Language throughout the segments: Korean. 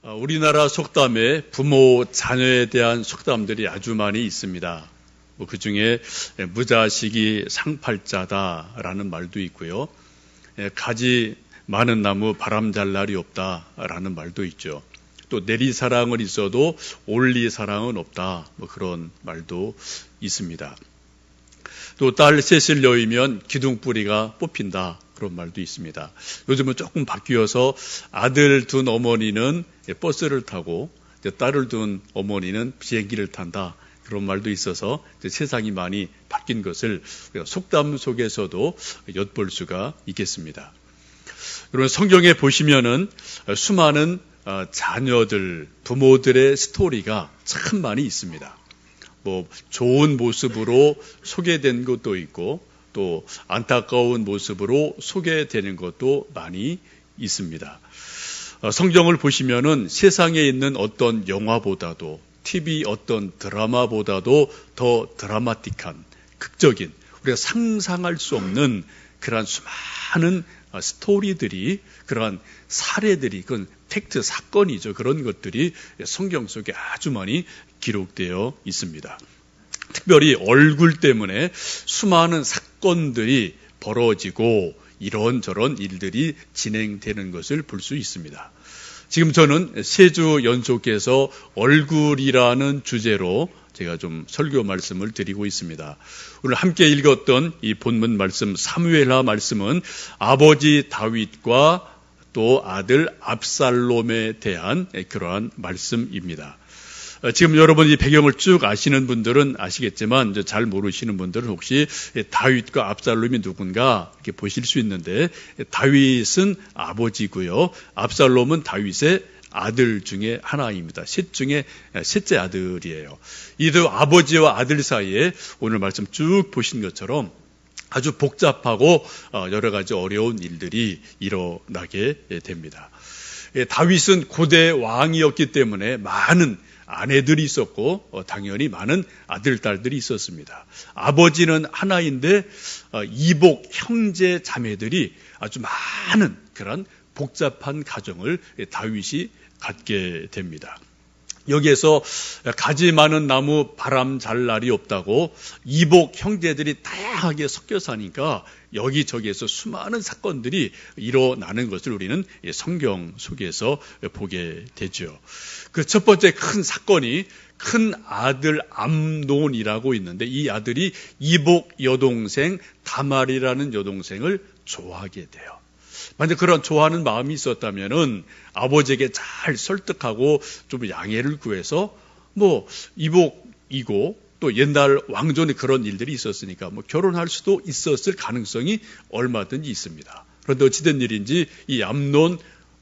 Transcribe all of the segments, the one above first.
우리나라 속담에 부모, 자녀에 대한 속담들이 아주 많이 있습니다. 그 중에 무자식이 상팔자다라는 말도 있고요. 가지 많은 나무 바람 잘 날이 없다라는 말도 있죠. 또 내리사랑은 있어도 올리사랑은 없다. 그런 말도 있습니다. 또 딸 셋을 여의면 기둥뿌리가 뽑힌다. 그런 말도 있습니다. 요즘은 조금 바뀌어서 아들 둔 어머니는 버스를 타고 딸을 둔 어머니는 비행기를 탄다. 그런 말도 있어서 세상이 많이 바뀐 것을 속담 속에서도 엿볼 수가 있겠습니다. 그리고 성경에 보시면은 수많은 자녀들, 부모들의 스토리가 참 많이 있습니다. 좋은 모습으로 소개된 것도 있고 또 안타까운 모습으로 소개되는 것도 많이 있습니다. 성경을 보시면은 세상에 있는 어떤 영화보다도 TV 어떤 드라마보다도 더 드라마틱한, 극적인, 우리가 상상할 수 없는 그러한 수많은 스토리들이, 그러한 사례들이, 그건 팩트, 사건이죠. 그런 것들이 성경 속에 아주 많이 기록되어 있습니다. 특별히 얼굴 때문에 수많은 사건들이 벌어지고 이런저런 일들이 진행되는 것을 볼 수 있습니다. 지금 저는 3주 연속해서 얼굴이라는 주제로 제가 좀 설교 말씀을 드리고 있습니다. 오늘 함께 읽었던 이 본문 말씀 사무엘하 말씀은 아버지 다윗과 또 아들 압살롬에 대한 그러한 말씀입니다. 지금 여러분 이 배경을 쭉 아시는 분들은 아시겠지만 잘 모르시는 분들은 혹시 다윗과 압살롬이 누군가 이렇게 보실 수 있는데, 다윗은 아버지고요. 압살롬은 다윗의 아들 중에 하나입니다. 셋 중에 셋째 아들이에요. 이 두 아버지와 아들 사이에 오늘 말씀 쭉 보신 것처럼 아주 복잡하고 여러 가지 어려운 일들이 일어나게 됩니다. 다윗은 고대 왕이었기 때문에 많은 아내들이 있었고 당연히 많은 아들, 딸들이 있었습니다. 아버지는 하나인데 이복 형제 자매들이 아주 많은 그런 복잡한 가정을 다윗이 갖게 됩니다. 여기에서 가지 많은 나무 바람 잘 날이 없다고 이복 형제들이 다양하게 섞여 사니까 여기저기에서 수많은 사건들이 일어나는 것을 우리는 성경 속에서 보게 되죠. 그 첫 번째 큰 사건이 큰 아들 암논이라고 있는데, 이 아들이 이복 여동생 다말이라는 여동생을 좋아하게 돼요. 만약 그런 좋아하는 마음이 있었다면은 아버지에게 잘 설득하고 좀 양해를 구해서 이복이고 또 옛날 왕조는 그런 일들이 있었으니까 결혼할 수도 있었을 가능성이 얼마든지 있습니다. 그런데 어찌된 일인지 이 암논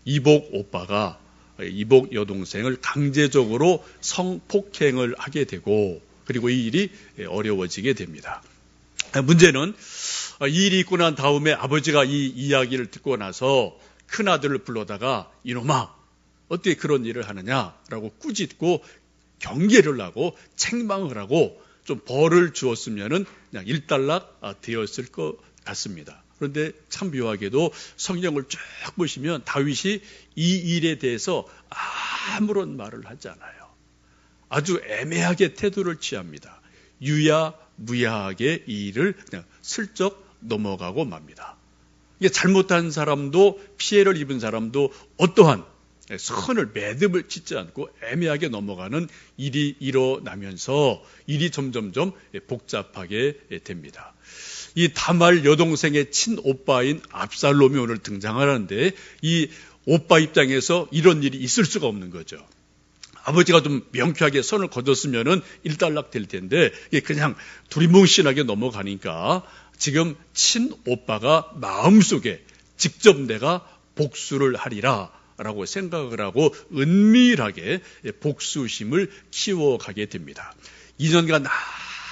이복 오빠가 이복 여동생을 강제적으로 성폭행을 하게 되고, 그리고 이 일이 어려워지게 됩니다. 문제는 이 일이 있고 난 다음에 아버지가 이 이야기를 듣고 나서 큰아들을 불러다가 이놈아 어떻게 그런 일을 하느냐라고 꾸짖고 경계를 하고 책망을 하고 좀 벌을 주었으면 그냥 일단락 되었을 것 같습니다. 그런데 참 묘하게도 성경을 쭉 보시면 다윗이 이 일에 대해서 아무런 말을 하지 않아요. 아주 애매하게 태도를 취합니다. 유야무야하게 이 일을 그냥 슬쩍 넘어가고 맙니다. 이게 잘못한 사람도 피해를 입은 사람도 어떠한 선을 매듭을 짓지 않고 애매하게 넘어가는 일이 일어나면서 일이 점점점 복잡하게 됩니다. 이 다말 여동생의 친오빠인 압살롬이 오늘 등장하는데, 이 오빠 입장에서 이런 일이 있을 수가 없는 거죠. 아버지가 좀 명쾌하게 선을 거뒀으면은 일단락 될 텐데 이게 그냥 두리뭉실하게 넘어가니까 지금 친오빠가 마음속에 직접 내가 복수를 하리라 라고 생각을 하고 은밀하게 복수심을 키워가게 됩니다. 2년간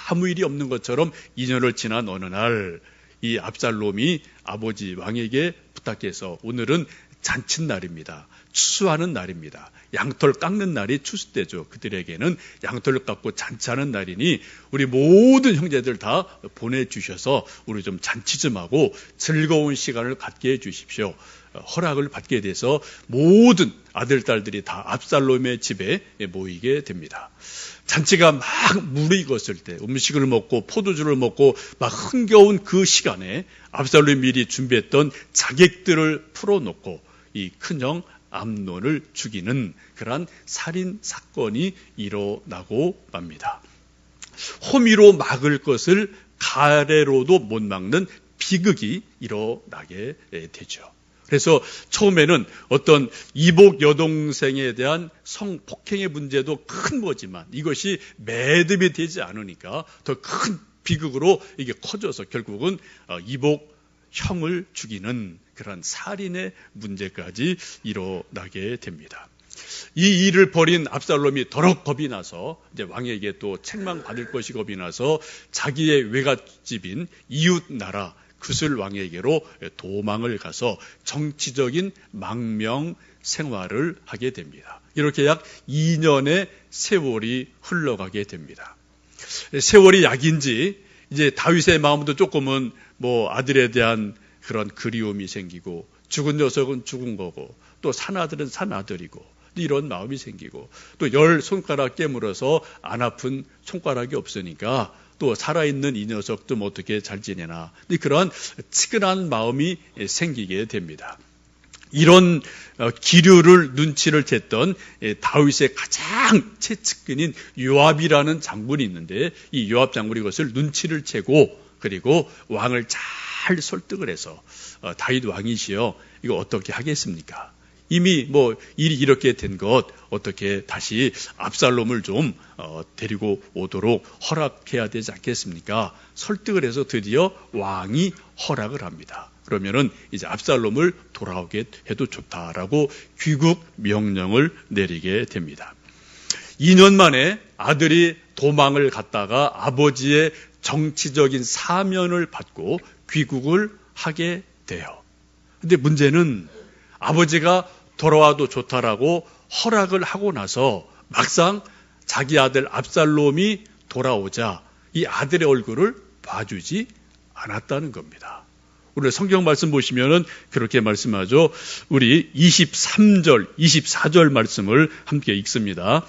아무 일이 없는 것처럼 2년을 지난 어느 날 이 압살롬이 아버지 왕에게 부탁해서, 오늘은 잔칫날입니다. 추수하는 날입니다. 양털 깎는 날이 추수 때죠. 그들에게는 양털을 깎고 잔치하는 날이니 우리 모든 형제들 다 보내주셔서 우리 좀 잔치 좀 하고 즐거운 시간을 갖게 해주십시오 허락을 받게 돼서 모든 아들, 딸들이 다 압살롬의 집에 모이게 됩니다. 잔치가 막 무르익었을 때 음식을 먹고 포도주를 먹고 막 흥겨운 그 시간에 압살롬이 미리 준비했던 자객들을 풀어놓고 이 큰형 암논을 죽이는 그러한 살인 사건이 일어나고 맙니다. 호미로 막을 것을 가래로도 못 막는 비극이 일어나게 되죠. 그래서 처음에는 어떤 이복 여동생에 대한 성폭행의 문제도 큰 거지만 이것이 매듭이 되지 않으니까 더 큰 비극으로 이게 커져서 결국은 이복 형을 죽이는 그런 살인의 문제까지 일어나게 됩니다. 이 일을 벌인 압살롬이 더럽 겁이 나서 이제 왕에게 또 책망받을 것이 겁이 나서 자기의 외갓집인 이웃 나라 그술 왕에게로 도망을 가서 정치적인 망명 생활을 하게 됩니다. 이렇게 약 2년의 세월이 흘러가게 됩니다. 세월이 약인지 이제 다윗의 마음도 조금은 뭐 아들에 대한 그런 그리움이 생기고 죽은 녀석은 죽은 거고 또 산아들은 산아들이고 이런 마음이 생기고 또 10손가락 깨물어서 안 아픈 손가락이 없으니까 또 살아있는 이 녀석도 뭐 어떻게 잘 지내나 그런 치근한 마음이 생기게 됩니다. 이런 기류를 눈치를 챘던 다윗의 가장 최측근인 요압이라는 장군이 있는데 이 요압 장군이 이것을 눈치를 채고 그리고 왕을 잘 설득을 해서 다윗 왕이시여 이거 어떻게 하겠습니까? 이미 뭐 일이 이렇게 된 것 어떻게 다시 압살롬을 좀 데리고 오도록 허락해야 되지 않겠습니까? 설득을 해서 드디어 왕이 허락을 합니다. 그러면은 이제 압살롬을 돌아오게 해도 좋다라고 귀국 명령을 내리게 됩니다. 2년 만에 아들이 도망을 갔다가 아버지의 정치적인 사면을 받고 귀국을 하게 돼요. 근데 문제는 아버지가 돌아와도 좋다라고 허락을 하고 나서 막상 자기 아들 압살롬이 돌아오자 이 아들의 얼굴을 봐주지 않았다는 겁니다. 오늘 성경 말씀 보시면은 그렇게 말씀하죠. 우리 23절, 24절 말씀을 함께 읽습니다.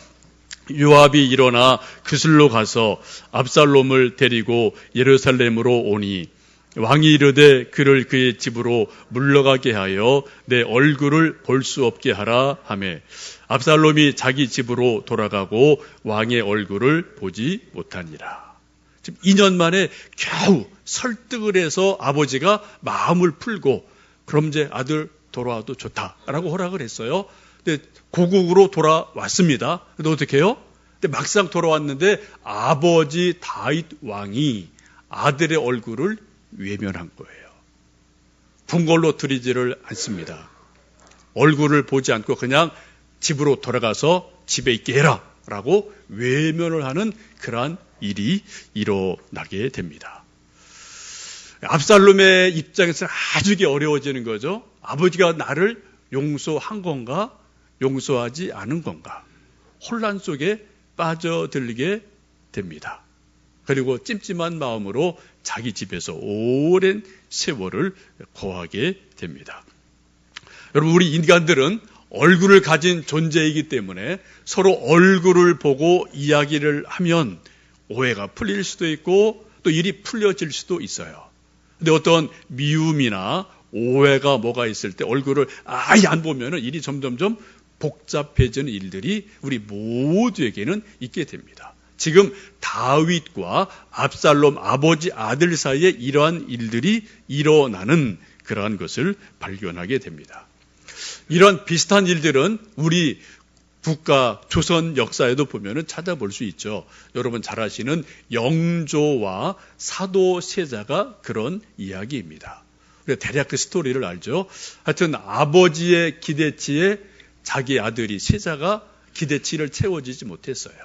요압이 일어나 그슬로 가서 압살롬을 데리고 예루살렘으로 오니 왕이 이르되 그를 그의 집으로 물러가게 하여 내 얼굴을 볼 수 없게 하라 하매 압살롬이 자기 집으로 돌아가고 왕의 얼굴을 보지 못하니라. 지금 2년 만에 겨우 설득을 해서 아버지가 마음을 풀고 그럼 이제 아들 돌아와도 좋다라고 허락을 했어요. 근데 고국으로 돌아왔습니다. 근데 어떻게 해요? 근데 막상 돌아왔는데 아버지 다윗 왕이 아들의 얼굴을 외면한 거예요. 궁궐로 들이지를 않습니다. 얼굴을 보지 않고 그냥 집으로 돌아가서 집에 있게 해라 라고 외면을 하는 그러한 일이 일어나게 됩니다. 압살롬의 입장에서는 아주 어려워지는 거죠. 아버지가 나를 용서한 건가 용서하지 않은 건가 혼란 속에 빠져들게 됩니다. 그리고 찜찜한 마음으로 자기 집에서 오랜 세월을 거하게 됩니다. 여러분 우리 인간들은 얼굴을 가진 존재이기 때문에 서로 얼굴을 보고 이야기를 하면 오해가 풀릴 수도 있고 또 일이 풀려질 수도 있어요. 근데 어떤 미움이나 오해가 뭐가 있을 때 얼굴을 아예 안 보면 일이 점점점 복잡해지는 일들이 우리 모두에게는 있게 됩니다. 지금 다윗과 압살롬 아버지 아들 사이에 이러한 일들이 일어나는 그러한 것을 발견하게 됩니다. 이런 비슷한 일들은 우리 국가 조선 역사에도 보면은 찾아볼 수 있죠. 여러분 잘 아시는 영조와 사도세자가 그런 이야기입니다. 우리가 대략 그 스토리를 알죠. 하여튼 아버지의 기대치에 자기 아들이 세자가 기대치를 채워지지 못했어요.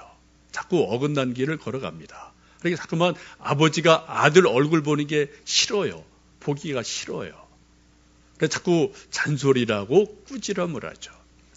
자꾸 어긋난 길을 걸어갑니다. 그러니까 자꾸만 아버지가 아들 얼굴 보는 게 싫어요. 보기가 싫어요. 그래서 자꾸 잔소리라고 꾸지람을 하죠.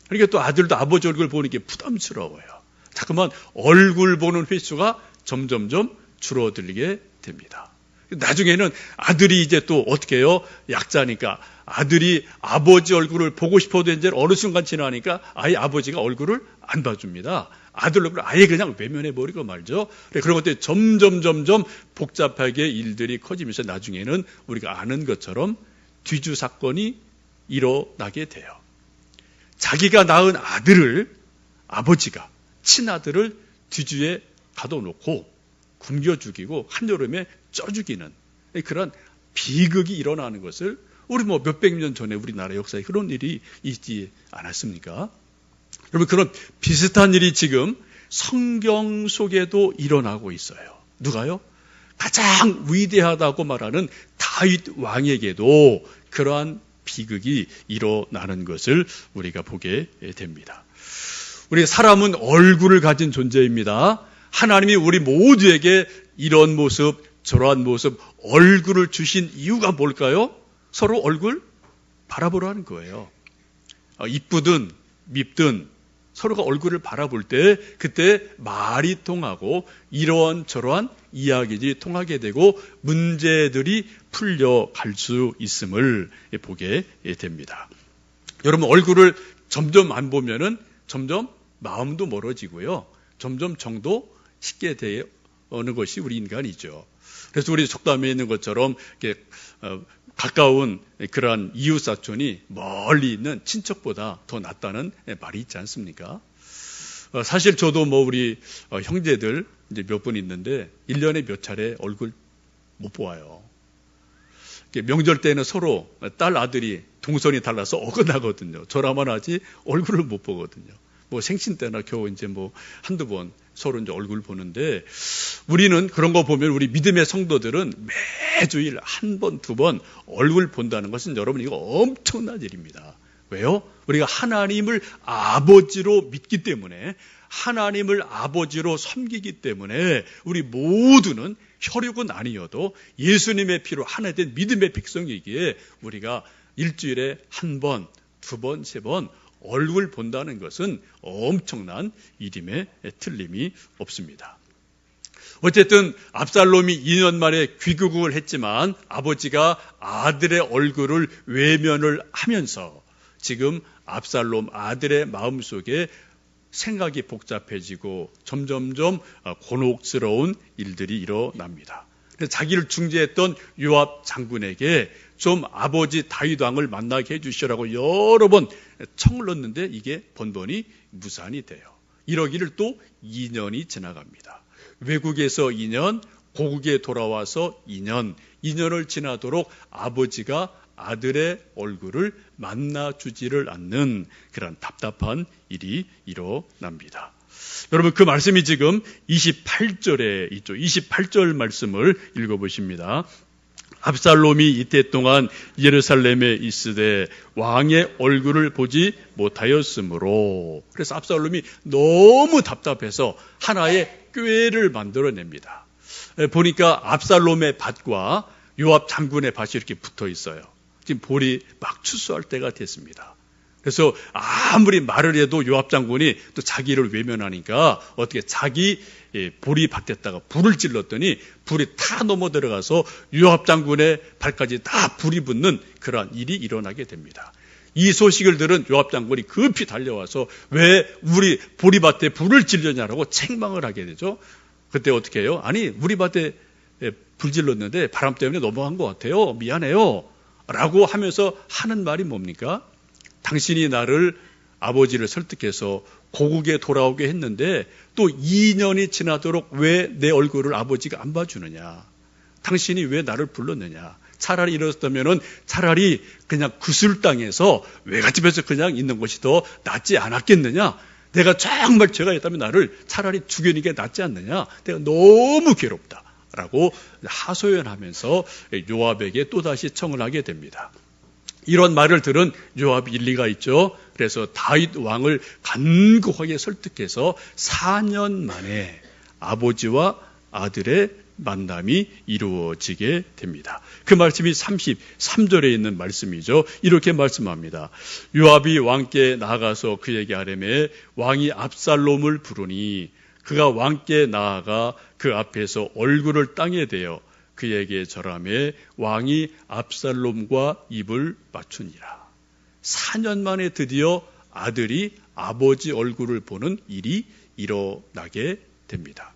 그러니까 또 아들도 아버지 얼굴 보는 게 부담스러워요. 자꾸만 얼굴 보는 횟수가 점점점 줄어들게 됩니다. 나중에는 아들이 이제 또 어떻게 해요? 약자니까 아들이 아버지 얼굴을 보고 싶어도 이제 어느 순간 지나니까 아예 아버지가 얼굴을 안 봐줍니다. 아들 얼굴을 아예 그냥 외면해버리고 말죠. 그런 것들이 점점 복잡하게 일들이 커지면서 나중에는 우리가 아는 것처럼 뒤주 사건이 일어나게 돼요. 자기가 낳은 아들을 아버지가 친아들을 뒤주에 가둬놓고 굶겨 죽이고 한여름에 쪄 죽이는 그런 비극이 일어나는 것을 우리 몇백 년 전에 우리나라 역사에 그런 일이 있지 않았습니까? 여러분, 그런 비슷한 일이 지금 성경 속에도 일어나고 있어요. 누가요? 가장 위대하다고 말하는 다윗 왕에게도 그러한 비극이 일어나는 것을 우리가 보게 됩니다. 우리 사람은 얼굴을 가진 존재입니다. 하나님이 우리 모두에게 이런 모습, 저러한 모습, 얼굴을 주신 이유가 뭘까요? 서로 얼굴 바라보라는 거예요. 이쁘든 밉든 서로가 얼굴을 바라볼 때 그때 말이 통하고 이러한 저러한 이야기들이 통하게 되고 문제들이 풀려갈 수 있음을 보게 됩니다. 여러분, 얼굴을 점점 안 보면은 점점 마음도 멀어지고요. 점점 정도 식게 되는 것이 우리 인간이죠. 그래서 우리 속담에 있는 것처럼 이렇게 가까운 그러한 이웃사촌이 멀리 있는 친척보다 더 낫다는 말이 있지 않습니까? 사실 저도 우리 형제들 이제 몇 분 있는데 1년에 몇 차례 얼굴 못 보아요. 명절 때는 서로 딸 아들이 동선이 달라서 어긋나거든요. 저라만 하지 얼굴을 못 보거든요. 생신 때나 겨우 이제 한두 번 서로 이제 얼굴 보는데 우리는 그런 거 보면 우리 믿음의 성도들은 매주일 한 번, 두 번 얼굴 본다는 것은 여러분 이거 엄청난 일입니다. 왜요? 우리가 하나님을 아버지로 믿기 때문에 하나님을 아버지로 섬기기 때문에 우리 모두는 혈육은 아니어도 예수님의 피로 하나 된 믿음의 백성이기에 우리가 일주일에 한 번, 두 번, 세 번 얼굴 본다는 것은 엄청난 일임에 틀림이 없습니다. 어쨌든 압살롬이 2년 만에 귀국을 했지만 아버지가 아들의 얼굴을 외면을 하면서 지금 압살롬 아들의 마음속에 생각이 복잡해지고 점점점 곤혹스러운 일들이 일어납니다. 그래서 자기를 중재했던 요압 장군에게 좀 아버지 다윗 왕을 만나게 해주시라고 여러 번 청을 넣었는데 이게 번번이 무산이 돼요. 이러기를 또 2년이 지나갑니다. 외국에서 2년, 고국에 돌아와서 2년을 지나도록 아버지가 아들의 얼굴을 만나주지를 않는 그런 답답한 일이 일어납니다. 여러분, 그 말씀이 지금 28절에 있죠. 28절 말씀을 읽어보십니다. 압살롬이 이때 동안 예루살렘에 있으되 왕의 얼굴을 보지 못하였으므로, 그래서 압살롬이 너무 답답해서 하나의 꾀를 만들어냅니다. 보니까 압살롬의 밭과 요압 장군의 밭이 이렇게 붙어 있어요. 지금 볼이 막 추수할 때가 됐습니다. 그래서 아무리 말을 해도 요압 장군이 또 자기를 외면하니까 어떻게 자기 보리밭에다가 불을 찔렀더니 불이 다 넘어 들어가서 요압 장군의 발까지 다 불이 붙는 그러한 일이 일어나게 됩니다. 이 소식을 들은 요압 장군이 급히 달려와서 왜 우리 보리밭에 불을 찔렸냐라고 책망을 하게 되죠. 그때 어떻게 해요? 아니, 우리 밭에 불 질렀는데 바람 때문에 넘어간 것 같아요. 미안해요. 라고 하면서 하는 말이 뭡니까? 당신이 나를 아버지를 설득해서 고국에 돌아오게 했는데 또 2년이 지나도록 왜 내 얼굴을 아버지가 안 봐주느냐? 당신이 왜 나를 불렀느냐? 차라리 이랬다면은 차라리 그냥 구슬당해서 외갓집에서 그냥 있는 것이 더 낫지 않았겠느냐? 내가 정말 죄가 있다면 나를 차라리 죽이는 게 낫지 않느냐? 내가 너무 괴롭다. 라고 하소연하면서 요압에게 또다시 청을 하게 됩니다. 이런 말을 들은 요압이 일리가 있죠. 그래서 다윗 왕을 간곡하게 설득해서 4년 만에 아버지와 아들의 만남이 이루어지게 됩니다. 그 말씀이 33절에 있는 말씀이죠. 이렇게 말씀합니다. 요압이 왕께 나아가서 그에게 아뢰매 왕이 압살롬을 부르니 그가 왕께 나아가 그 앞에서 얼굴을 땅에 대어 그에게 절하매 왕이 압살롬과 입을 맞추니라. 4년 만에 드디어 아들이 아버지 얼굴을 보는 일이 일어나게 됩니다.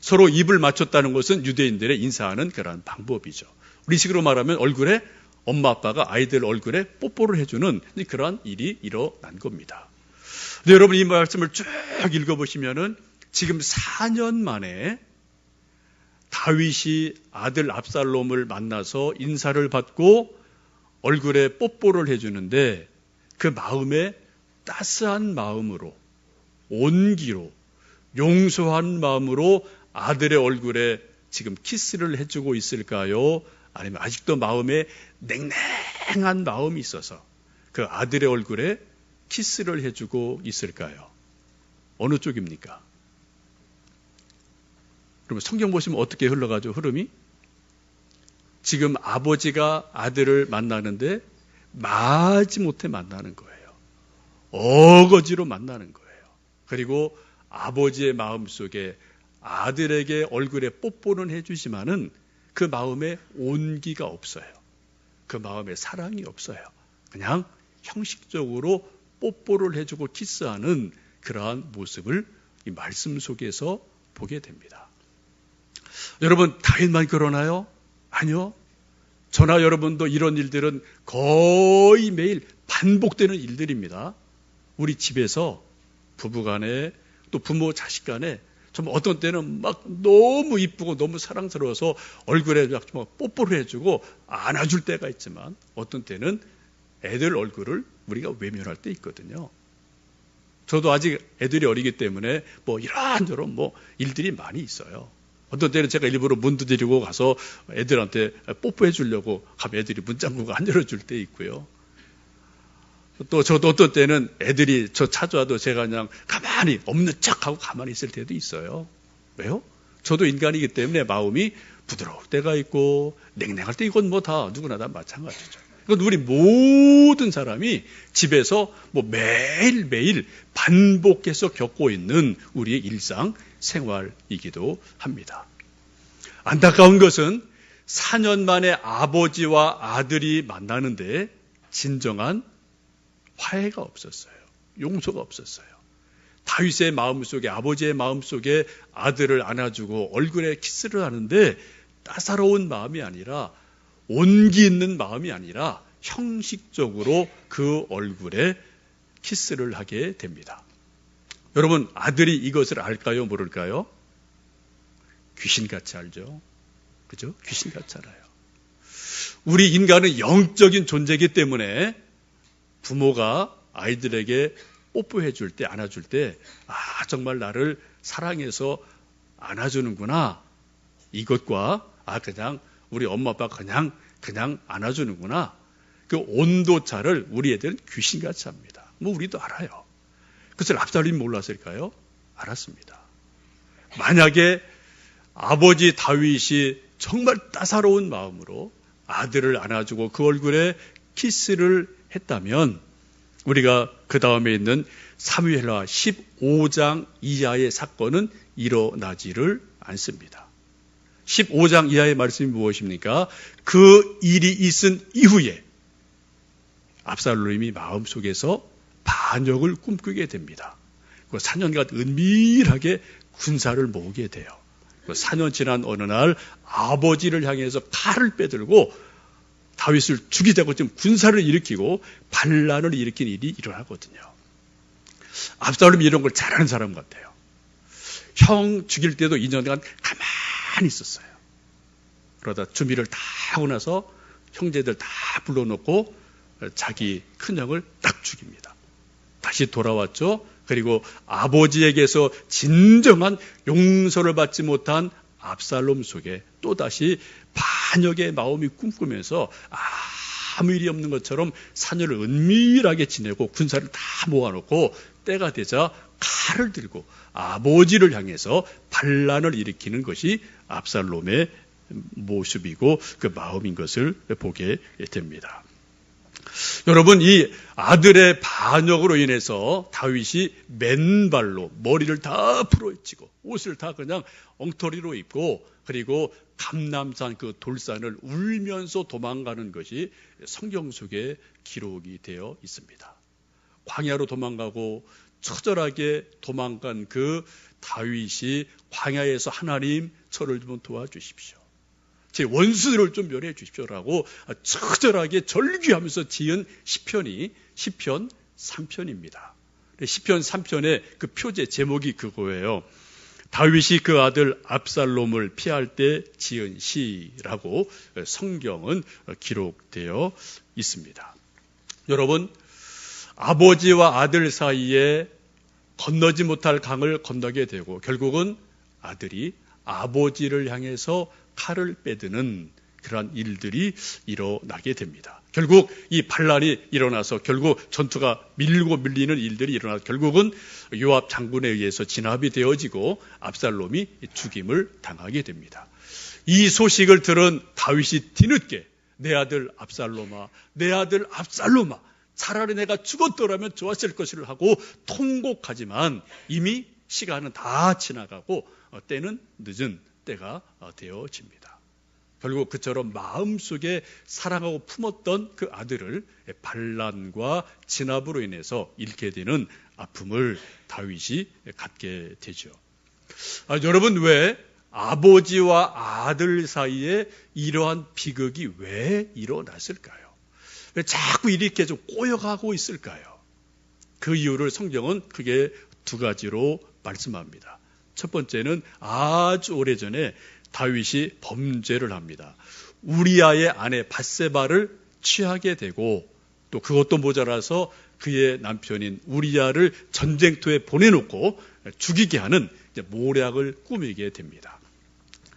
서로 입을 맞췄다는 것은 유대인들의 인사하는 그런 방법이죠. 우리식으로 말하면 얼굴에 엄마 아빠가 아이들 얼굴에 뽀뽀를 해주는 그러한 일이 일어난 겁니다. 근데 여러분 이 말씀을 쭉 읽어보시면은 지금 4년 만에 다윗이 아들 압살롬을 만나서 인사를 받고 얼굴에 뽀뽀를 해주는데 그 마음에 따스한 마음으로 온기로 용서한 마음으로 아들의 얼굴에 지금 키스를 해주고 있을까요? 아니면 아직도 마음에 냉랭한 마음이 있어서 그 아들의 얼굴에 키스를 해주고 있을까요? 어느 쪽입니까? 그러면 성경 보시면 어떻게 흘러가죠, 흐름이? 지금 아버지가 아들을 만나는데 마지못해 만나는 거예요. 어거지로 만나는 거예요. 그리고 아버지의 마음속에 아들에게 얼굴에 뽀뽀는 해주지만은 그 마음에 온기가 없어요. 그 마음에 사랑이 없어요. 그냥 형식적으로 뽀뽀를 해주고 키스하는 그러한 모습을 이 말씀 속에서 보게 됩니다. 여러분, 다윗만 그러나요? 아니요. 저나 여러분도 이런 일들은 거의 매일 반복되는 일들입니다. 우리 집에서 부부간에 또 부모 자식 간에 좀 어떤 때는 막 너무 이쁘고 너무 사랑스러워서 얼굴에 막 뽀뽀를 해주고 안아줄 때가 있지만 어떤 때는 애들 얼굴을 우리가 외면할 때 있거든요. 저도 아직 애들이 어리기 때문에 이런저런 일들이 많이 있어요. 어떤 때는 제가 일부러 문 두드리고 가서 애들한테 뽀뽀해 주려고 하면 애들이 문 잠그고 안 열어줄 때 있고요. 또 저도 어떤 때는 애들이 저 찾아와도 제가 그냥 가만히 없는 척하고 가만히 있을 때도 있어요. 왜요? 저도 인간이기 때문에 마음이 부드러울 때가 있고 냉랭할 때 이건 다 누구나 다 마찬가지죠. 이건 우리 모든 사람이 집에서 매일매일 반복해서 겪고 있는 우리의 일상 생활이기도 합니다. 안타까운 것은 4년 만에 아버지와 아들이 만나는데 진정한 화해가 없었어요. 용서가 없었어요. 다윗의 마음속에 아버지의 마음속에 아들을 안아주고 얼굴에 키스를 하는데 따사로운 마음이 아니라 온기 있는 마음이 아니라 형식적으로 그 얼굴에 키스를 하게 됩니다. 여러분, 아들이 이것을 알까요? 모를까요? 귀신같이 알죠. 그죠? 귀신같이 알아요. 우리 인간은 영적인 존재이기 때문에 부모가 아이들에게 뽀뽀해 줄 때, 안아줄 때, 정말 나를 사랑해서 안아주는구나. 이것과, 그냥 우리 엄마 아빠가 그냥 안아주는구나. 그 온도차를 우리 애들은 귀신같이 합니다. 우리도 알아요. 그것을 압살롬이 몰랐을까요? 알았습니다. 만약에 아버지 다윗이 정말 따사로운 마음으로 아들을 안아주고 그 얼굴에 키스를 했다면 우리가 그 다음에 있는 사무엘하 15장 이하의 사건은 일어나지를 않습니다. 15장 이하의 말씀이 무엇입니까? 그 일이 있은 이후에 압살롬이 마음속에서 반역을 꿈꾸게 됩니다. 4년간 은밀하게 군사를 모으게 돼요. 4년 지난 어느 날 아버지를 향해서 칼을 빼들고 다윗을 죽이자고 지금 군사를 일으키고 반란을 일으킨 일이 일어나거든요. 압살롬이 이런 걸 잘하는 사람 같아요. 형 죽일 때도 2년간 가만히 있었어요. 그러다 준비를 다 하고 나서 형제들 다 불러놓고 자기 큰형을 딱 죽입니다. 다시 돌아왔죠. 그리고 아버지에게서 진정한 용서를 받지 못한 압살롬 속에 또다시 반역의 마음이 꿈꾸면서 아무 일이 없는 것처럼 4년을 은밀하게 지내고 군사를 다 모아놓고 때가 되자 칼을 들고 아버지를 향해서 반란을 일으키는 것이 압살롬의 모습이고 그 마음인 것을 보게 됩니다. 여러분, 이 아들의 반역으로 인해서 다윗이 맨발로 머리를 다 풀어헤치고 옷을 다 그냥 엉터리로 입고 그리고 감람산 그 돌산을 울면서 도망가는 것이 성경 속에 기록이 되어 있습니다. 광야로 도망가고 처절하게 도망간 그 다윗이 광야에서 하나님 저를 좀 도와주십시오. 제 원수들을 좀 멸해 주십시오라고 처절하게 절규하면서 지은 시편이 시편 3편입니다. 시편 3편의 그 표제 제목이 그거예요. 다윗이 그 아들 압살롬을 피할 때 지은 시라고 성경은 기록되어 있습니다. 여러분, 아버지와 아들 사이에 건너지 못할 강을 건너게 되고 결국은 아들이 아버지를 향해서 칼을 빼드는 그러한 일들이 일어나게 됩니다. 결국 이 반란이 일어나서 결국 전투가 밀고 밀리는 일들이 일어나서 결국은 요압 장군에 의해서 진압이 되어지고 압살롬이 죽임을 당하게 됩니다. 이 소식을 들은 다윗이 뒤늦게 내 아들 압살롬아, 내 아들 압살롬아, 차라리 내가 죽었더라면 좋았을 것을 하고 통곡하지만 이미 시간은 다 지나가고 때는 늦은 때가 되어집니다. 결국 그처럼 마음속에 사랑하고 품었던 그 아들을 반란과 진압으로 인해서 잃게 되는 아픔을 다윗이 갖게 되죠. 여러분, 왜 아버지와 아들 사이에 이러한 비극이 왜 일어났을까요? 왜 자꾸 이렇게 좀 꼬여가고 있을까요? 그 이유를 성경은 크게 두 가지로 말씀합니다. 첫 번째는 아주 오래전에 다윗이 범죄를 합니다. 우리아의 아내 밧세바를 취하게 되고 또 그것도 모자라서 그의 남편인 우리아를 전쟁터에 보내놓고 죽이게 하는 모략을 꾸미게 됩니다.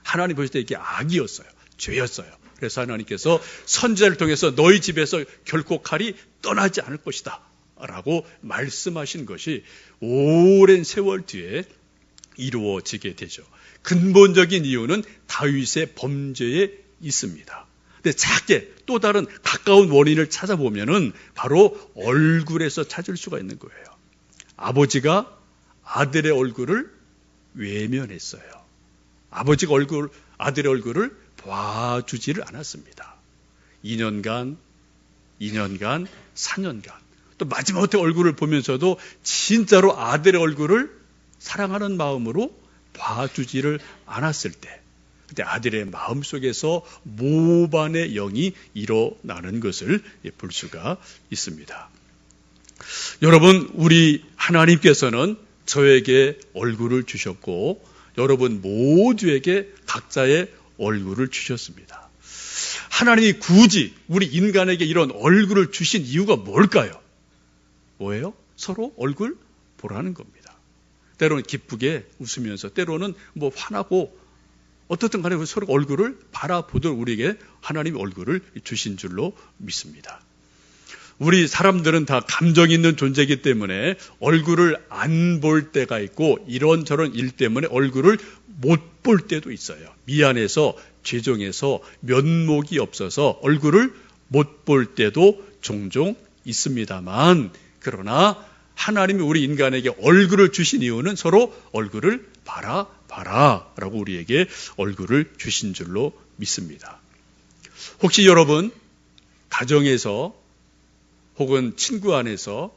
하나님 보실 때 이게 악이었어요. 죄였어요. 그래서 하나님께서 선지자를 통해서 너희 집에서 결코 칼이 떠나지 않을 것이다 라고 말씀하신 것이 오랜 세월 뒤에 이루어지게 되죠. 근본적인 이유는 다윗의 범죄에 있습니다. 근데 작게 또 다른 가까운 원인을 찾아보면은 바로 얼굴에서 찾을 수가 있는 거예요. 아버지가 아들의 얼굴을 외면했어요. 아버지가 아들의 얼굴을 봐주지를 않았습니다. 2년간, 4년간. 또 마지막에 얼굴을 보면서도 진짜로 아들의 얼굴을 사랑하는 마음으로 봐주지를 않았을 때, 그때 아들의 마음속에서 모반의 영이 일어나는 것을 볼 수가 있습니다. 여러분, 우리 하나님께서는 저에게 얼굴을 주셨고 여러분 모두에게 각자의 얼굴을 주셨습니다. 하나님이 굳이 우리 인간에게 이런 얼굴을 주신 이유가 뭘까요? 뭐예요? 서로 얼굴 보라는 겁니다. 때로는 기쁘게 웃으면서 때로는 화나고 어떻든 간에 서로 얼굴을 바라보도록 우리에게 하나님의 얼굴을 주신 줄로 믿습니다. 우리 사람들은 다 감정 있는 존재이기 때문에 얼굴을 안 볼 때가 있고 이런저런 일 때문에 얼굴을 못 볼 때도 있어요. 미안해서, 죄송해서, 면목이 없어서 얼굴을 못 볼 때도 종종 있습니다만, 그러나 하나님이 우리 인간에게 얼굴을 주신 이유는 서로 얼굴을 봐라라고 우리에게 얼굴을 주신 줄로 믿습니다. 혹시 여러분 가정에서 혹은 친구 안에서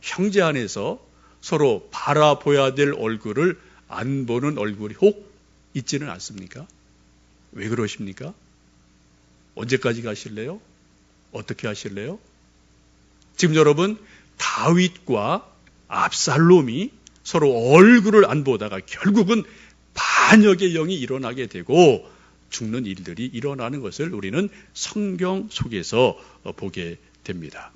형제 안에서 서로 바라보아야 될 얼굴을 안 보는 얼굴이 혹 있지는 않습니까? 왜 그러십니까? 언제까지 가실래요? 어떻게 하실래요? 지금 여러분 다윗과 압살롬이 서로 얼굴을 안 보다가 결국은 반역의 영이 일어나게 되고 죽는 일들이 일어나는 것을 우리는 성경 속에서 보게 됩니다.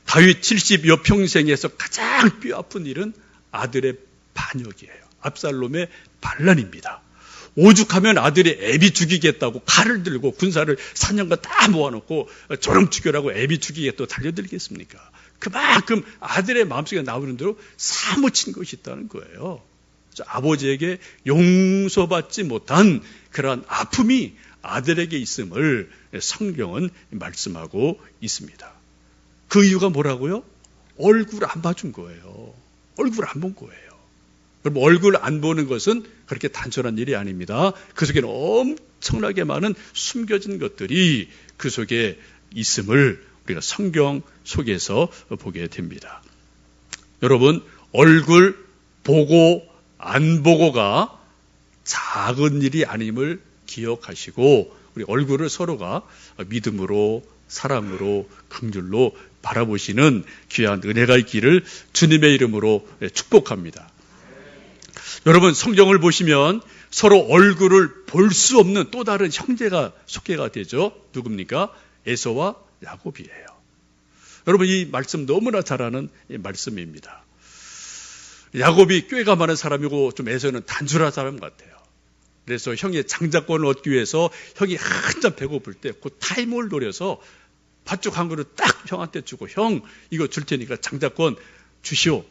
다윗 70여 평생에서 가장 뼈아픈 일은 아들의 반역이에요. 압살롬의 반란입니다. 오죽하면 아들이 애비 죽이겠다고 칼을 들고 군사를 4년간 다 모아놓고 조롱 죽여라고 애비 죽이겠다고 달려들겠습니까? 그만큼 아들의 마음속에 나오는 대로 사무친 것이 있다는 거예요. 아버지에게 용서받지 못한 그러한 아픔이 아들에게 있음을 성경은 말씀하고 있습니다. 그 이유가 뭐라고요? 얼굴 안 봐준 거예요. 얼굴 안 본 거예요. 그럼 얼굴 안 보는 것은 그렇게 단순한 일이 아닙니다. 그 속에는 엄청나게 많은 숨겨진 것들이 그 속에 있음을 우리가 성경 속에서 보게 됩니다. 여러분, 얼굴 보고 안 보고가 작은 일이 아님을 기억하시고 우리 얼굴을 서로가 믿음으로 사랑으로 긍휼로 바라보시는 귀한 은혜가 있기를 주님의 이름으로 축복합니다. 여러분, 성경을 보시면 서로 얼굴을 볼 수 없는 또 다른 형제가 소개가 되죠. 누굽니까? 에서와 야곱이에요. 여러분, 이 말씀 너무나 잘 아는 말씀입니다. 야곱이 꾀가 많은 사람이고 좀 에서는 단순한 사람 같아요. 그래서 형의 장자권을 얻기 위해서 형이 한참 배고플 때 그 타이밍을 노려서 팥죽 한 그릇 딱 형한테 주고 형 이거 줄 테니까 장자권 주시오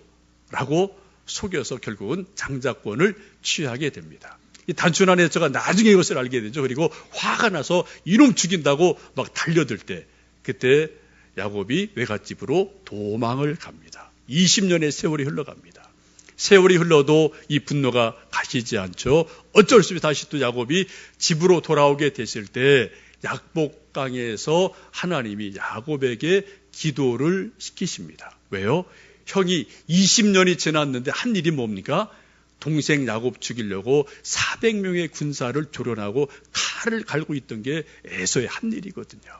라고 속여서 결국은 장자권을 취하게 됩니다. 이 단순한 에서가 나중에 이것을 알게 되죠. 그리고 화가 나서 이놈 죽인다고 막 달려들 때 그때 야곱이 외갓집으로 도망을 갑니다. 20년의 세월이 흘러갑니다. 세월이 흘러도 이 분노가 가시지 않죠. 어쩔 수 없이 다시 또 야곱이 집으로 돌아오게 됐을 때 약복강에서 하나님이 야곱에게 기도를 시키십니다. 왜요? 형이 20년이 지났는데 한 일이 뭡니까? 동생 야곱 죽이려고 400명의 군사를 조련하고 칼을 갈고 있던 게 에서의 한 일이거든요.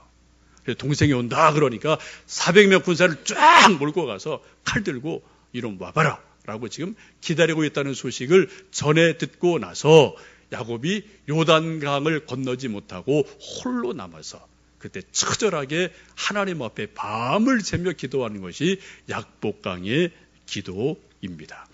동생이 온다 그러니까 400명 군사를 쫙 몰고 가서 칼 들고 이놈 와봐라 라고 지금 기다리고 있다는 소식을 전해 듣고 나서 야곱이 요단강을 건너지 못하고 홀로 남아서 그때 처절하게 하나님 앞에 밤을 새며 기도하는 것이 약복강의 기도입니다.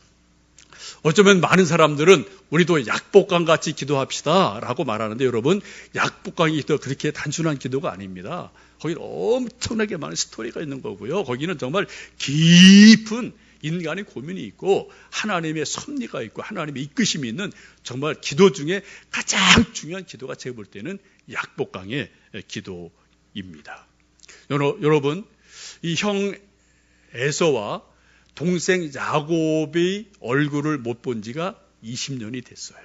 어쩌면 많은 사람들은 우리도 약복강 같이 기도합시다 라고 말하는데 여러분, 약복강의 기도 그렇게 단순한 기도가 아닙니다. 거기는 엄청나게 많은 스토리가 있는 거고요. 거기는 정말 깊은 인간의 고민이 있고 하나님의 섭리가 있고 하나님의 이끄심이 있는 정말 기도 중에 가장 중요한 기도가 제가 볼 때는 약복강의 기도입니다. 여러분, 이 형 에서와 동생 야곱의 얼굴을 못 본 지가 20년이 됐어요.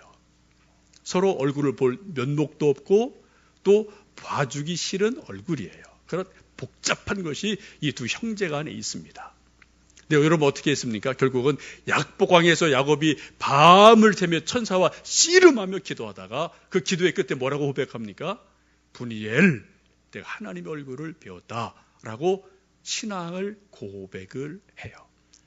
서로 얼굴을 볼 면목도 없고 또 봐주기 싫은 얼굴이에요. 그런 복잡한 것이 이 두 형제 간에 있습니다. 네, 여러분 어떻게 했습니까? 결국은 약복강에서 야곱이 밤을 새며 천사와 씨름하며 기도하다가 그 기도의 끝에 뭐라고 고백합니까? 분이엘, 내가 하나님의 얼굴을 배웠다라고 신앙을 고백을 해요.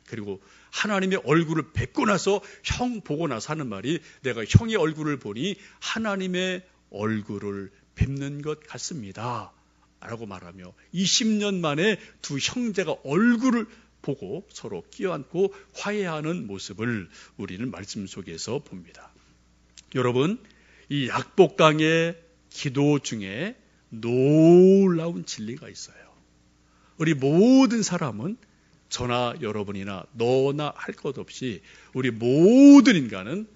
그리고 하나님의 얼굴을 뵙고 나서 형 보고 나서 하는 말이 내가 형의 얼굴을 보니 하나님의 얼굴을 뵙는 것 같습니다 라고 말하며 20년 만에 두 형제가 얼굴을 보고 서로 끼어안고 화해하는 모습을 우리는 말씀 속에서 봅니다. 여러분, 이 약복강의 기도 중에 놀라운 진리가 있어요. 우리 모든 사람은 저나 여러분이나 너나 할 것 없이 우리 모든 인간은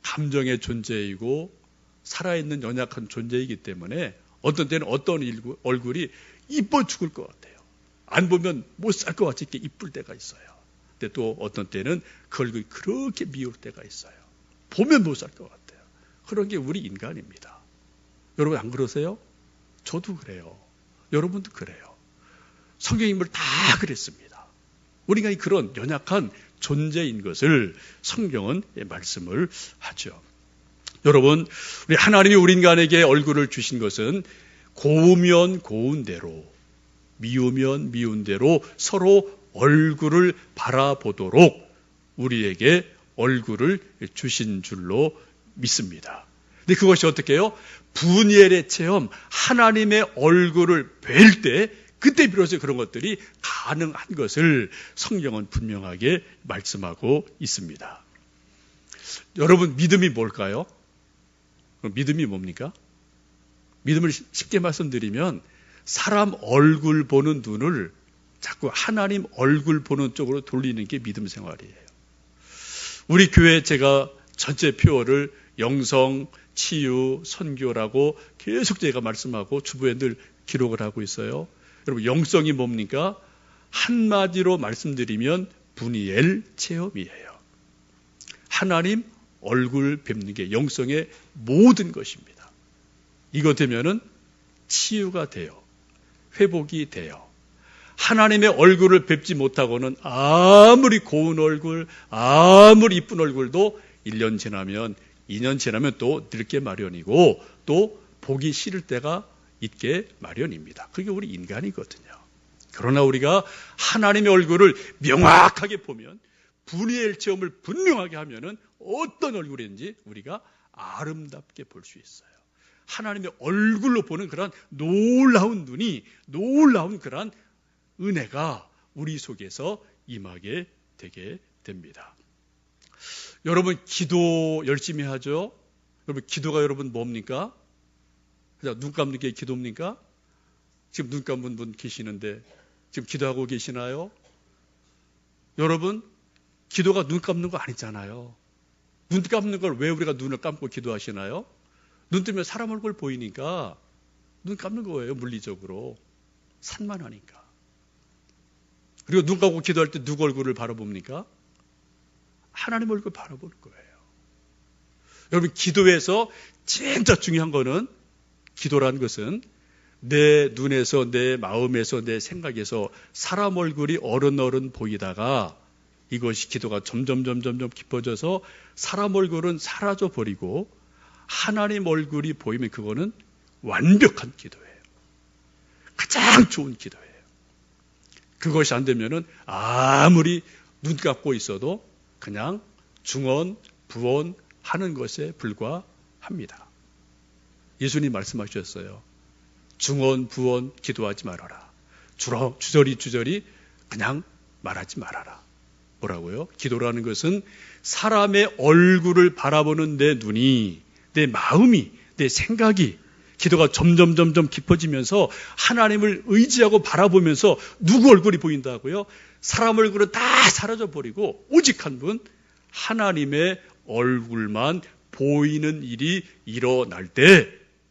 감정의 존재이고 살아있는 연약한 존재이기 때문에 어떤 때는 어떤 얼굴이 이뻐 죽을 것 같아요. 안 보면 못 살 것 같이 이렇게 이쁠 때가 있어요. 근데 또 어떤 때는 그 얼굴이 그렇게 미울 때가 있어요. 보면 못 살 것 같아요. 그런 게 우리 인간입니다. 여러분 안 그러세요? 저도 그래요. 여러분도 그래요. 성경인물 다 그랬습니다. 우리가 그런 연약한 존재인 것을 성경은 말씀을 하죠. 여러분, 우리 하나님이 우리 인간에게 얼굴을 주신 것은 고우면 고운 대로 미우면 미운 대로 서로 얼굴을 바라보도록 우리에게 얼굴을 주신 줄로 믿습니다. 근데 그것이 어떻게 해요? 분이엘의 체험, 하나님의 얼굴을 뵐 때 그때 비로소 그런 것들이 가능한 것을 성경은 분명하게 말씀하고 있습니다. 여러분, 믿음이 뭘까요? 믿음이 뭡니까? 믿음을 쉽게 말씀드리면 사람 얼굴 보는 눈을 자꾸 하나님 얼굴 보는 쪽으로 돌리는 게 믿음 생활이에요. 우리 교회 제가 전체 표어를 영성, 치유, 선교라고 계속 제가 말씀하고 주부에 늘 기록을 하고 있어요. 여러분, 영성이 뭡니까? 한마디로 말씀드리면 분이엘 체험이에요. 하나님 얼굴 뵙는 게 영성의 모든 것입니다. 이거 되면은 치유가 돼요. 회복이 돼요. 하나님의 얼굴을 뵙지 못하고는 아무리 고운 얼굴, 아무리 이쁜 얼굴도 1년 지나면, 2년 지나면 또 늙게 마련이고 또 보기 싫을 때가 있게 마련입니다. 그게 우리 인간이거든요. 그러나 우리가 하나님의 얼굴을 명확하게 보면, 분이엘 체험을 분명하게 하면은 어떤 얼굴인지 우리가 아름답게 볼 수 있어요. 하나님의 얼굴로 보는 그런 놀라운 눈이, 놀라운 그런 은혜가 우리 속에서 임하게 되게 됩니다. 여러분, 기도 열심히 하죠? 여러분, 기도가 여러분 뭡니까? 그냥 눈 감는 게 기도입니까? 지금 눈 감은 분 계시는데 지금 기도하고 계시나요? 여러분, 기도가 눈 감는 거 아니잖아요. 눈 감는 걸 왜 우리가 눈을 감고 기도하시나요? 눈 뜨면 사람 얼굴 보이니까 눈 감는 거예요, 물리적으로. 산만하니까. 그리고 눈 감고 기도할 때 누구 얼굴을 바라봅니까? 하나님 얼굴 바라보는 거예요. 여러분, 기도에서 진짜 중요한 거는, 기도라는 것은 내 눈에서, 내 마음에서, 내 생각에서 사람 얼굴이 어른어른 보이다가 이것이 기도가 점점 깊어져서 사람 얼굴은 사라져 버리고 하나님 얼굴이 보이면 그거는 완벽한 기도예요. 가장 좋은 기도예요. 그것이 안 되면은 아무리 눈 감고 있어도 그냥 중언, 부언 하는 것에 불과합니다. 예수님 말씀하셨어요. 중언, 부언 기도하지 말아라. 주저리 그냥 말하지 말아라. 뭐라고요? 기도라는 것은 사람의 얼굴을 바라보는 내 눈이, 내 마음이, 내 생각이, 기도가 점점 깊어지면서 하나님을 의지하고 바라보면서 누구 얼굴이 보인다고요? 사람 얼굴은 다 사라져버리고 오직 한 분, 하나님의 얼굴만 보이는 일이 일어날 때,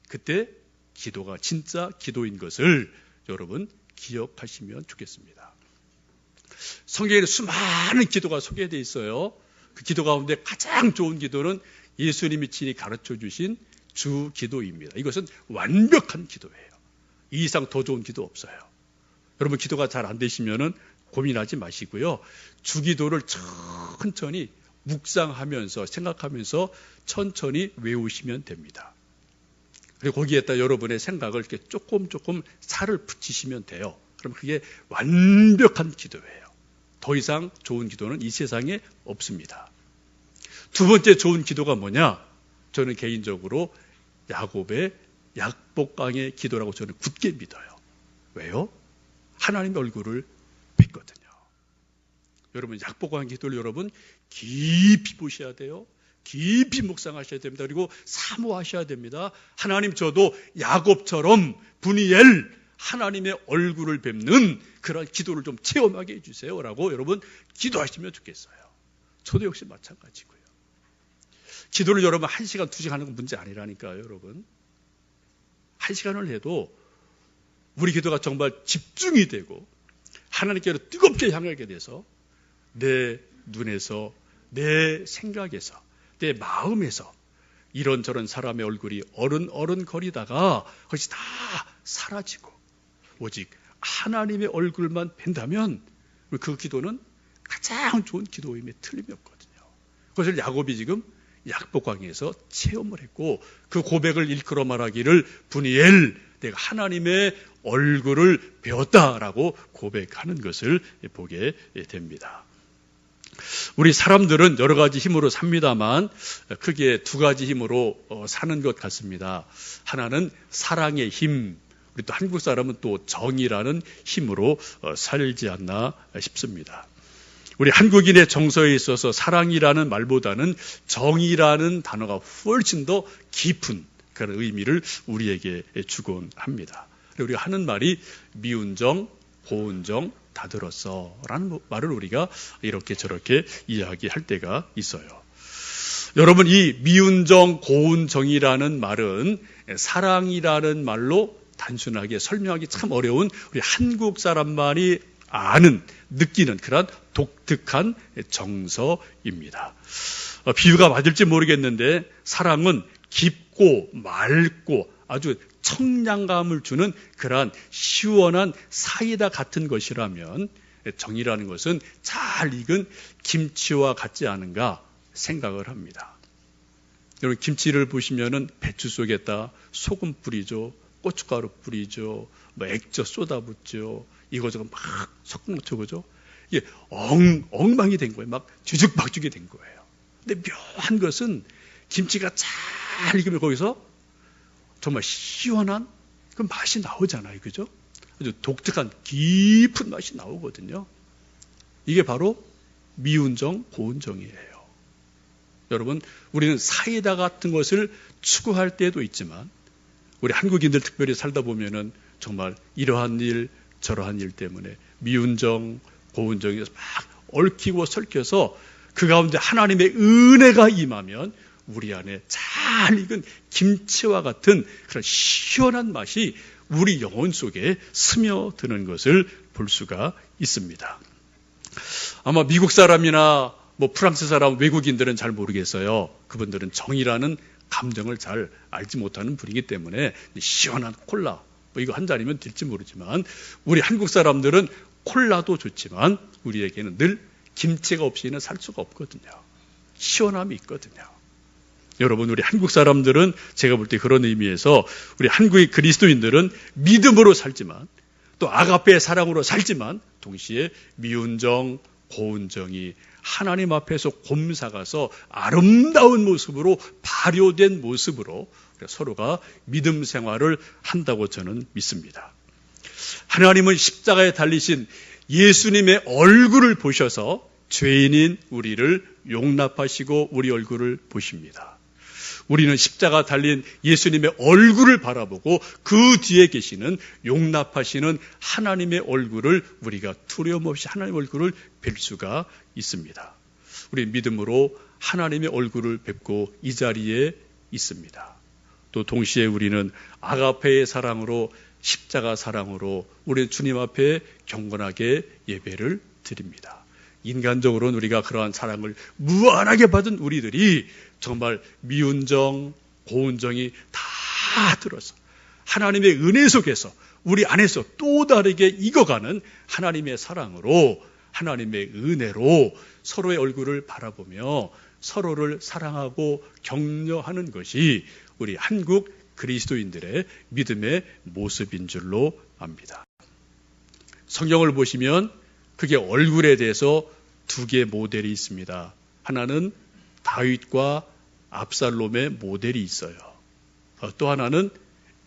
그때 기도가 진짜 기도인 것을 여러분 기억하시면 좋겠습니다. 성경에는 수많은 기도가 소개되어 있어요. 그 기도 가운데 가장 좋은 기도는 예수님이 친히 가르쳐 주신 주 기도입니다. 이것은 완벽한 기도예요. 이 이상 더 좋은 기도 없어요. 여러분, 기도가 잘 안 되시면은 고민하지 마시고요. 주 기도를 천천히 묵상하면서, 생각하면서 천천히 외우시면 됩니다. 그리고 거기에다 여러분의 생각을 이렇게 조금 살을 붙이시면 돼요. 그럼 그게 완벽한 기도예요. 더 이상 좋은 기도는 이 세상에 없습니다. 두 번째 좋은 기도가 뭐냐? 저는 개인적으로 야곱의 약복강의 기도라고 저는 굳게 믿어요. 왜요? 하나님의 얼굴을 뵙거든요. 여러분, 약복강의 기도를 여러분 깊이 보셔야 돼요. 깊이 묵상하셔야 됩니다. 그리고 사모하셔야 됩니다. 하나님, 저도 야곱처럼 분이엘 하나님의 얼굴을 뵙는 그런 기도를 좀 체험하게 해주세요 라고 여러분 기도하시면 좋겠어요. 저도 역시 마찬가지고요. 기도를 여러분 1시간, 2시간 하는 건 문제 아니라니까요. 여러분 1시간을 해도 우리 기도가 정말 집중이 되고 하나님께로 뜨겁게 향하게 돼서 내 눈에서, 내 생각에서, 내 마음에서 이런저런 사람의 얼굴이 어른거리다가 그것이 다 사라지고 오직 하나님의 얼굴만 뵌다면 그 기도는 가장 좋은 기도임에 틀림이 없거든요. 그것을 야곱이 지금 약복강에서 체험을 했고 그 고백을 일컬어 말하기를 분이엘, 내가 하나님의 얼굴을 배웠다라고 고백하는 것을 보게 됩니다. 우리 사람들은 여러 가지 힘으로 삽니다만 크게 두 가지 힘으로 사는 것 같습니다. 하나는 사랑의 힘, 우리 또 한국 사람은 또 정의라는 힘으로 살지 않나 싶습니다. 우리 한국인의 정서에 있어서 사랑이라는 말보다는 정의라는 단어가 훨씬 더 깊은 그런 의미를 우리에게 주곤 합니다. 우리가 하는 말이 미운 정, 고운 정, 다 들었어 라는 말을 우리가 이렇게 저렇게 이야기할 때가 있어요. 여러분, 이 미운정 고운정이라는 말은 사랑이라는 말로 단순하게 설명하기 참 어려운 우리 한국 사람만이 아는, 느끼는 그런 독특한 정서입니다. 비유가 맞을지 모르겠는데 사랑은 깊고 맑고 아주 청량감을 주는 그러한 시원한 사이다 같은 것이라면 정이라는 것은 잘 익은 김치와 같지 않은가 생각을 합니다. 여러분, 김치를 보시면은 배추 속에다 소금 뿌리죠, 고춧가루 뿌리죠, 뭐 액젓 쏟아붓죠, 이거저거 막 섞어놓죠, 그죠? 이게 엉망이 된 거예요. 막 뒤죽박죽이 된 거예요. 근데 묘한 것은 김치가 잘 익으면 거기서 정말 시원한 그 맛이 나오잖아요, 그죠? 아주 독특한 깊은 맛이 나오거든요. 이게 바로 미운정, 고운정이에요. 여러분, 우리는 사이다 같은 것을 추구할 때도 있지만 우리 한국인들 특별히 살다 보면은 정말 이러한 일 저러한 일 때문에 미운정, 고운정에서 막 얽히고 설켜서 그 가운데 하나님의 은혜가 임하면 우리 안에 잘 익은 김치와 같은 그런 시원한 맛이 우리 영혼 속에 스며드는 것을 볼 수가 있습니다. 아마 미국 사람이나 뭐 프랑스 사람, 외국인들은 잘 모르겠어요. 그분들은 정이라는 감정을 잘 알지 못하는 분이기 때문에 시원한 콜라, 뭐 이거 한 잔이면 될지 모르지만 우리 한국 사람들은 콜라도 좋지만 우리에게는 늘 김치가 없이는 살 수가 없거든요. 시원함이 있거든요. 여러분, 우리 한국 사람들은 제가 볼 때 그런 의미에서 우리 한국의 그리스도인들은 믿음으로 살지만 또 아가페의 사랑으로 살지만 동시에 미운정, 고운정이 하나님 앞에서 곰사가서 아름다운 모습으로 발효된 모습으로 서로가 믿음 생활을 한다고 저는 믿습니다. 하나님은 십자가에 달리신 예수님의 얼굴을 보셔서 죄인인 우리를 용납하시고 우리 얼굴을 보십니다. 우리는 십자가 달린 예수님의 얼굴을 바라보고 그 뒤에 계시는 용납하시는 하나님의 얼굴을 우리가 두려움 없이 하나님의 얼굴을 뵐 수가 있습니다. 우리 믿음으로 하나님의 얼굴을 뵙고 이 자리에 있습니다. 또 동시에 우리는 아가페의 사랑으로, 십자가 사랑으로 우리 주님 앞에 경건하게 예배를 드립니다. 인간적으로는 우리가 그러한 사랑을 무한하게 받은 우리들이 정말 미운정, 고운정이 다 들어서 하나님의 은혜 속에서 우리 안에서 또 다르게 익어가는 하나님의 사랑으로, 하나님의 은혜로 서로의 얼굴을 바라보며 서로를 사랑하고 격려하는 것이 우리 한국 그리스도인들의 믿음의 모습인 줄로 압니다. 성경을 보시면 그게 얼굴에 대해서 두 개의 모델이 있습니다. 하나는 다윗과 압살롬의 모델이 있어요. 또 하나는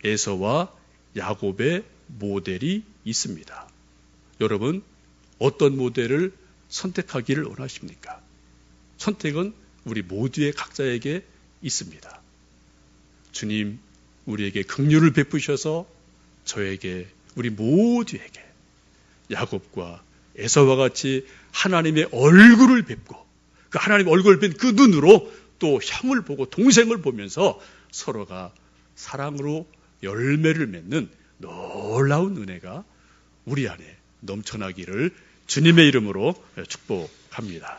에서와 야곱의 모델이 있습니다. 여러분, 어떤 모델을 선택하기를 원하십니까? 선택은 우리 모두의 각자에게 있습니다. 주님, 우리에게 긍휼을 베푸셔서 저에게, 우리 모두에게 야곱과 에서와 같이 하나님의 얼굴을 뵙고 그 하나님의 얼굴을 뵌 그 눈으로 또 형을 보고 동생을 보면서 서로가 사랑으로 열매를 맺는 놀라운 은혜가 우리 안에 넘쳐나기를 주님의 이름으로 축복합니다.